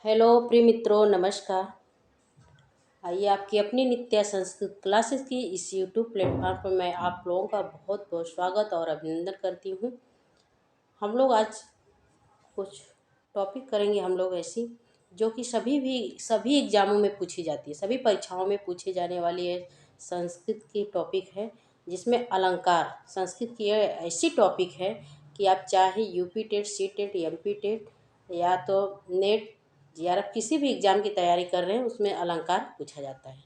Hello प्रिय मित्रों, नमस्कार। आइए आपकी अपनी नित्य संस्कृत क्लासेस की इस यूट्यूब प्लेटफॉर्म पर मैं आप लोगों का बहुत बहुत स्वागत और अभिनंदन करती हूँ। हम लोग आज कुछ टॉपिक करेंगे हम लोग ऐसी जो कि सभी एग्जामों में पूछी जाती है, सभी परीक्षाओं में पूछे जाने वाली है। संस्कृत की टॉपिक है जिसमें अलंकार। संस्कृत की यह ऐसी टॉपिक है कि आप चाहे UP TET, C TET, MP TET या तो नेट या आप किसी भी एग्ज़ाम की तैयारी कर रहे हैं उसमें अलंकार पूछा जाता है।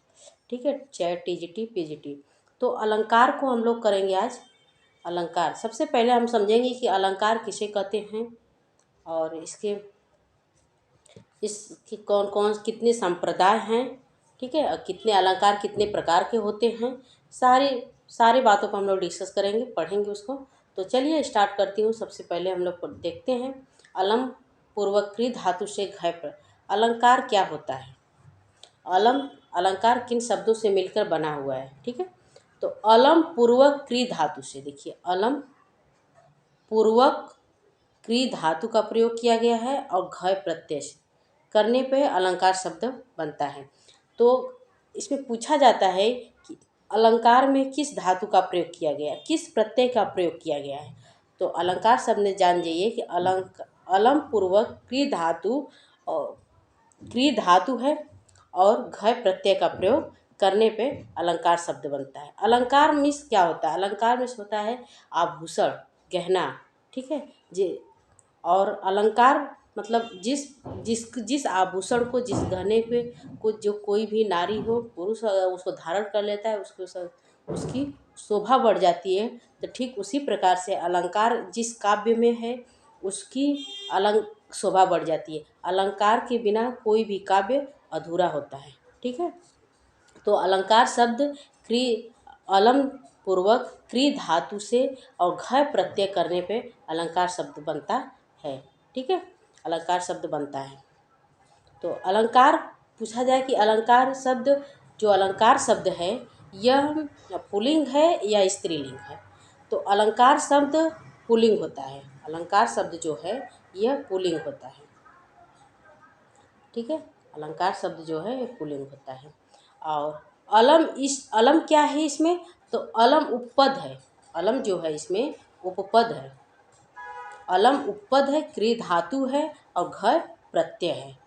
ठीक है, चाहे टीजीटी पीजीटी। तो अलंकार को हम लोग करेंगे आज। अलंकार सबसे पहले हम समझेंगे कि अलंकार किसे कहते हैं और इसकी कौन कौन कितने संप्रदाय हैं। ठीक है, और कितने अलंकार कितने प्रकार के होते हैं। सारे सारे बातों को हम लोग डिस्कस करेंगे, पढ़ेंगे उसको। तो चलिए स्टार्ट करती हूँ। सबसे पहले हम लोग देखते हैं अलम पूर्वक कृ धातु से घय पर अलंकार क्या होता है। अलम अलंकार किन शब्दों से मिलकर बना हुआ है। ठीक है, तो अलम पूर्वक कृ धातु से, देखिए अलम पूर्वक कृ धातु का प्रयोग किया गया है और घय प्रत्यय से करने पे अलंकार शब्द बनता है। तो इसमें पूछा जाता है कि अलंकार में किस धातु का प्रयोग किया गया है, किस प्रत्यय का प्रयोग किया गया है। तो अलंकार शब्द में जान जाइए कि अलम पूर्वक कृ धातु और कृ धातु है और घय प्रत्यय का प्रयोग करने पे अलंकार शब्द बनता है। अलंकार मीन्स क्या होता है? अलंकार मीन्स होता है आभूषण, गहना। ठीक है जी। और अलंकार मतलब जिस आभूषण को, जिस गहने पे को जो कोई भी नारी हो, पुरुष अगर उसको धारण कर लेता है उसकी शोभा बढ़ जाती है। तो ठीक उसी प्रकार से अलंकार जिस काव्य में है उसकी शोभा बढ़ जाती है। अलंकार के बिना कोई भी काव्य अधूरा होता है। ठीक है, तो अलंकार शब्द क्रि अलम पूर्वक कृ धातु से और घय प्रत्यय करने पे अलंकार शब्द बनता है। ठीक है, अलंकार शब्द बनता है। तो अलंकार पूछा जाए कि अलंकार शब्द, जो अलंकार शब्द है यह पुल्लिंग है या स्त्रीलिंग है। तो अलंकार शब्द पुल्लिंग होता है। अलंकार शब्द जो है यह पुल्लिंग होता है। ठीक है, अलंकार शब्द जो है पुल्लिंग होता है। और अलम क्या है इसमें? तो अलम उपपद है। अलम जो है इसमें उपपद है। अलम उपपद है, कृ धातु है और घय प्रत्यय है।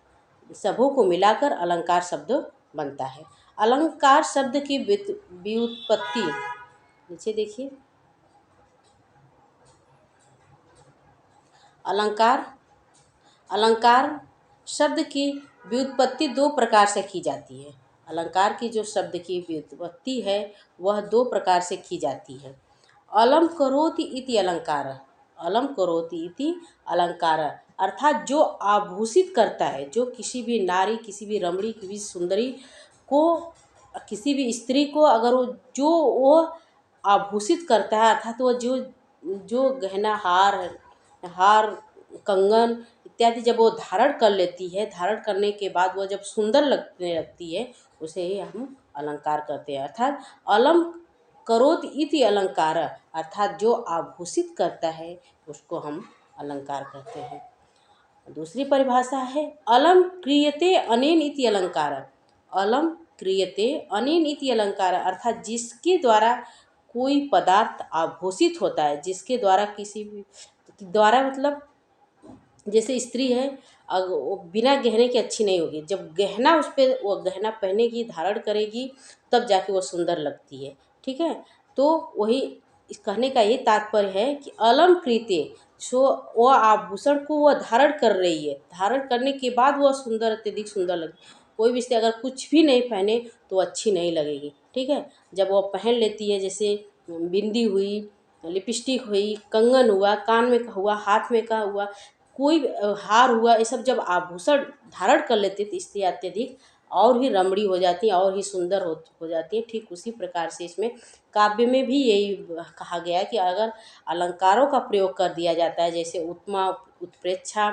सबों को मिलाकर अलंकार शब्द बनता है। अलंकार शब्द की व्युत्पत्ति नीचे देखिए। अलंकार शब्द की व्युत्पत्ति दो प्रकार से की जाती है। अलंकार की जो शब्द की व्युत्पत्ति है वह दो प्रकार से की जाती है। अलम करोति इति अलंकार। अलम करोति इति अलंकार अर्थात जो आभूषित करता है, जो किसी भी नारी, किसी भी रमणी, किसी भी सुंदरी को, किसी भी स्त्री को अगर वो आभूषित करता है, अर्थात वो जो जो गहना हार कंगन इत्यादि जब वो धारण कर लेती है, धारण करने के बाद वो जब सुंदर लगने लगती है, उसे ही हम अलंकार कहते हैं। अर्थात अलम करोत इति अलंकार अर्थात जो आभूषित करता है उसको हम अलंकार कहते हैं। दूसरी परिभाषा है अलम क्रियते अनेन इति अलंकार। अलम क्रियते अनेन इति अलंकार अर्थात जिसके द्वारा कोई पदार्थ आभूषित होता है, जिसके द्वारा किसी भी द्वारा मतलब जैसे स्त्री है, अगर वो बिना गहने के अच्छी नहीं होगी। जब गहना उस पर, वो गहना पहनेगी, धारण करेगी, तब जाके वो सुंदर लगती है। ठीक है, तो वही इस कहने का ये तात्पर्य है कि अलम कृत्य, जो वो आभूषण को वह धारण कर रही है, धारण करने के बाद वह सुंदर, अत्यधिक सुंदर लगती। कोई भी स्त्री अगर कुछ भी नहीं पहने तो अच्छी नहीं लगेगी। ठीक है, जब वो पहन लेती है, जैसे बिंदी हुई, लिपस्टिक हुई, कंगन हुआ, कान में का हुआ, हाथ में का हुआ, कोई हार हुआ, ये सब जब आभूषण धारण कर लेते तो स्त्री अत्यधिक और ही रमणी हो जाती है, और ही सुंदर हो जाती है। ठीक उसी प्रकार से इसमें काव्य में भी यही कहा गया है कि अगर अलंकारों का प्रयोग कर दिया जाता है, जैसे उत्तमा, उत्प्रेक्षा,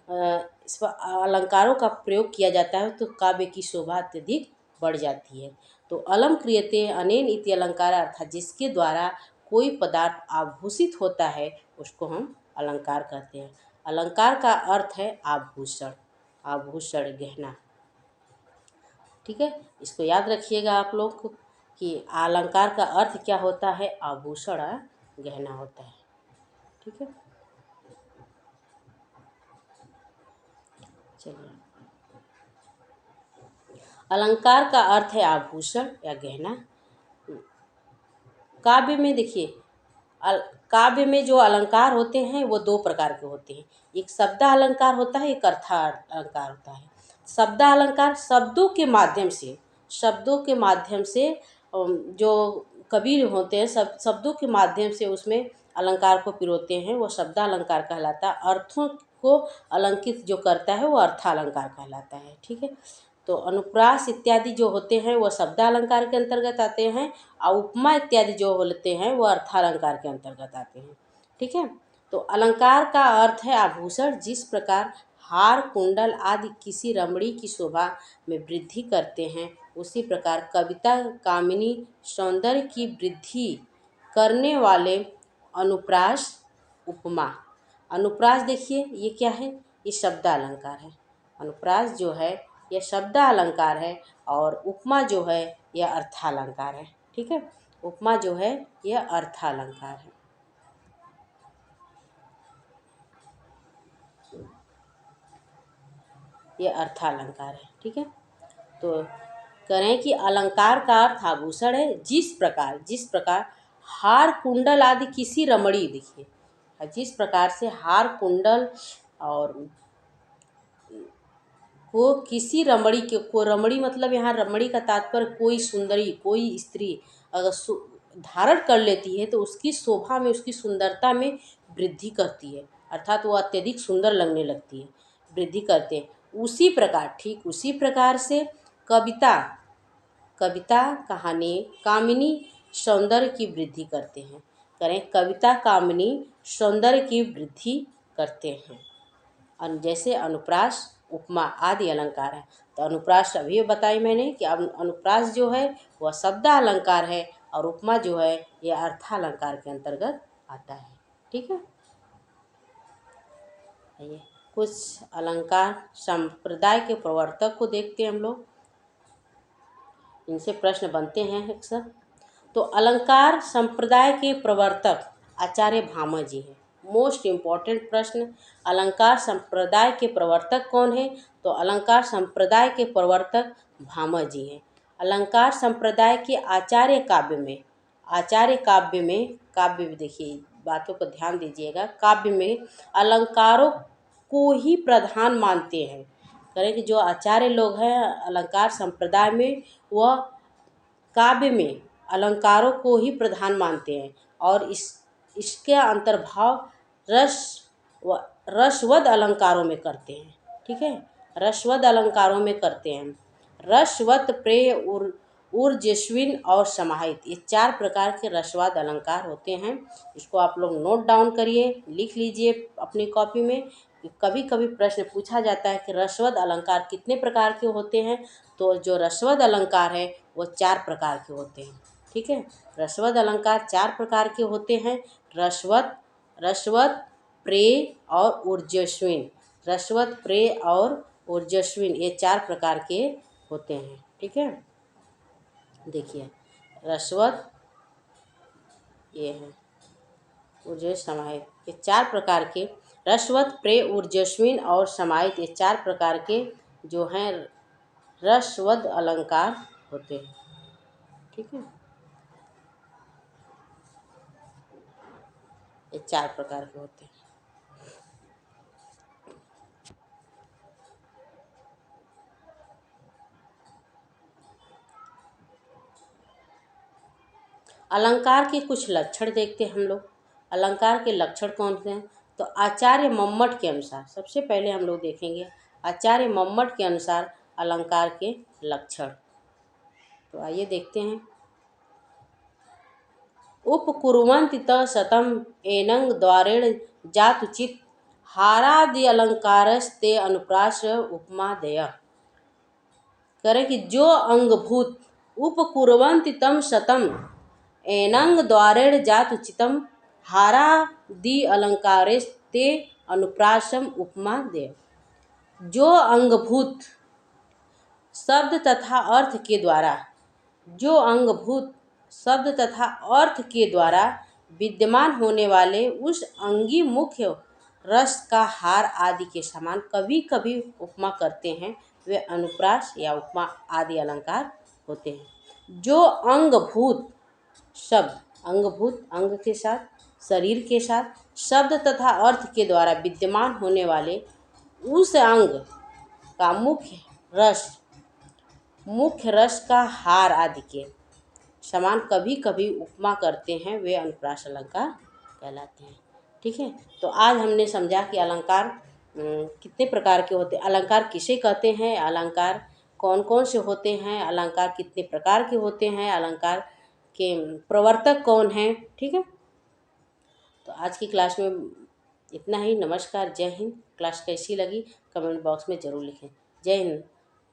इस अलंकारों का प्रयोग किया जाता है तो काव्य की शोभा अत्यधिक बढ़ जाती है। तो अलम क्रियते अनेन इति अलंकार अर्थात जिसके द्वारा कोई पदार्थ आभूषित होता है उसको हम अलंकार कहते हैं। अलंकार का अर्थ है आभूषण। आभूषण गहना। ठीक है, इसको याद रखिएगा आप लोग कि अलंकार का अर्थ क्या होता है, आभूषण गहना होता है। ठीक है, चलिए, अलंकार का अर्थ है आभूषण या गहना। काव्य में देखिए, काव्य में जो अलंकार होते हैं वो दो प्रकार के होते हैं। एक शब्द अलंकार होता है, एक अर्थालंकार होता है। शब्द अलंकार शब्दों के माध्यम से जो कवि होते हैं शब्दों के माध्यम से उसमें अलंकार को पिरोते हैं, वो शब्द अलंकार कहलाता है। अर्थों को अलंकित जो करता है वो अर्थालंकार कहलाता है। ठीक है, तो अनुप्रास इत्यादि जो होते हैं वो शब्द अलंकार के अंतर्गत आते हैं, और उपमा इत्यादि जो होते हैं वो अर्थालंकार के अंतर्गत आते हैं। ठीक है, तो अलंकार का अर्थ है आभूषण, जिस प्रकार हार कुंडल आदि किसी रमणी की शोभा में वृद्धि करते हैं, उसी प्रकार कविता कामिनी सौंदर्य की वृद्धि करने वाले अनुप्रास उपमा। अनुप्रास देखिए ये क्या है, ये शब्द अलंकार है। अनुप्रास जो है यह शब्द अलंकार है, और उपमा जो है यह अर्थालंकार है। ठीक है, उपमा जो है यह अर्थालंकार है। यह अर्थालंकार है। ठीक है, तो करें कि अलंकार का अर्थ आभूषण है, जिस प्रकार हार कुंडल आदि किसी रमणी, देखिए जिस प्रकार से हार कुंडल और को किसी रमणी के को, रमणी मतलब यहाँ रमणी का तात्पर्य कोई सुंदरी, कोई स्त्री अगर धारण कर लेती है तो उसकी शोभा में, उसकी सुंदरता में वृद्धि करती है, अर्थात वो अत्यधिक सुंदर लगने लगती है, वृद्धि करते हैं। उसी प्रकार, ठीक उसी प्रकार से कविता कविता कहानी कामिनी सौंदर्य की वृद्धि करते हैं। करें, कविता कामिनी सौंदर्य की वृद्धि करते हैं। जैसे अनुप्रास उपमा आदि अलंकार है। तो अनुप्रास अभी बताई मैंने कि अनुप्रास जो है वह शब्द अलंकार है, और उपमा जो है यह अर्थालंकार के अंतर्गत आता है। ठीक है, ये कुछ अलंकार संप्रदाय के प्रवर्तक को देखते हैं हम लोग, इनसे प्रश्न बनते हैं अक्सर। तो अलंकार संप्रदाय के प्रवर्तक आचार्य भामह जी हैं। मोस्ट इम्पॉर्टेंट प्रश्न, अलंकार संप्रदाय के प्रवर्तक कौन है? तो अलंकार संप्रदाय के प्रवर्तक भामह जी हैं। अलंकार संप्रदाय के आचार्य काव्य में देखिए, बातों पर ध्यान दीजिएगा, काव्य में अलंकारों को ही प्रधान मानते हैं। करें कि जो आचार्य लोग हैं अलंकार संप्रदाय में, वह काव्य में अलंकारों को ही प्रधान मानते हैं, और इसके अंतर्भाव रसवद अलंकारों में करते हैं। ठीक है, रसवद अलंकारों में करते हैं। रसवत, प्रेय, ऊर्जस्विन और समाहित, ये चार प्रकार के रसवाद अलंकार होते हैं। इसको आप लोग नोट डाउन करिए, लिख लीजिए अपनी कॉपी में। कभी कभी प्रश्न पूछा जाता है कि रसवद अलंकार कितने प्रकार के होते हैं? तो जो रसवद अलंकार है वो चार प्रकार के होते हैं। ठीक है, रसवद अलंकार चार प्रकार के होते हैं। रसवत, प्रेय और ऊर्जस्विन। रसवत, प्रेय और ऊर्जस्विन, ये चार प्रकार के होते हैं। ठीक है, देखिए रसवत ये है, ऊर्जस्विन समाहित, ये चार प्रकार के रसवत, प्रेय, ऊर्जस्विन और समाहित, ये चार प्रकार के जो हैं रसवद अलंकार होते हैं। ठीक है, ये चार प्रकार के होते हैं। अलंकार के कुछ लक्षण देखते हैं हम लोग। अलंकार के लक्षण कौन से हैं? तो आचार्य मम्मट के अनुसार, सबसे पहले हम लोग देखेंगे आचार्य मम्मट के अनुसार अलंकार के लक्षण। तो आइए देखते हैं। उपकुर्वन्ति त शतम् एनं द्वारेण जातुचित हारादि अलंकारस्ते अनुप्रास उपमादय। करें कि जो अंगभूत उपकुर्वन्ति तम शतम् एनं द्वारेण जातुचितम् हारादि अलंकारेस्ते अनुप्रासम उपमादय। जो अंगभूत शब्द तथा अर्थ के द्वारा जो अंगभूत शब्द तथा अर्थ के द्वारा विद्यमान होने वाले उस अंगी मुख्य रस का हार आदि के समान कभी कभी उपमा करते हैं, वे अनुप्रास या उपमा आदि अलंकार होते हैं। जो अंगभूत शब्द, अंगभूत अंग के साथ, शरीर के साथ, शब्द तथा अर्थ के द्वारा विद्यमान होने वाले उस अंग का मुख्य रस का हार आदि के समान कभी कभी उपमा करते हैं, वे अनुप्रास अलंकार कहलाते हैं। ठीक है, तो आज हमने समझा कि अलंकार कितने प्रकार के होते हैं, अलंकार किसे कहते हैं, अलंकार कौन कौन से होते हैं, अलंकार कितने प्रकार के होते हैं, अलंकार के प्रवर्तक कौन हैं। ठीक है, तो आज की क्लास में इतना ही। नमस्कार, जय हिंद। क्लास कैसी लगी कमेंट बॉक्स में ज़रूर लिखें। जय हिंद।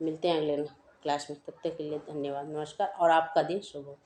मिलते हैं अगले क्लास में, तब तक के लिए धन्यवाद, नमस्कार और आपका दिन शुभ हो।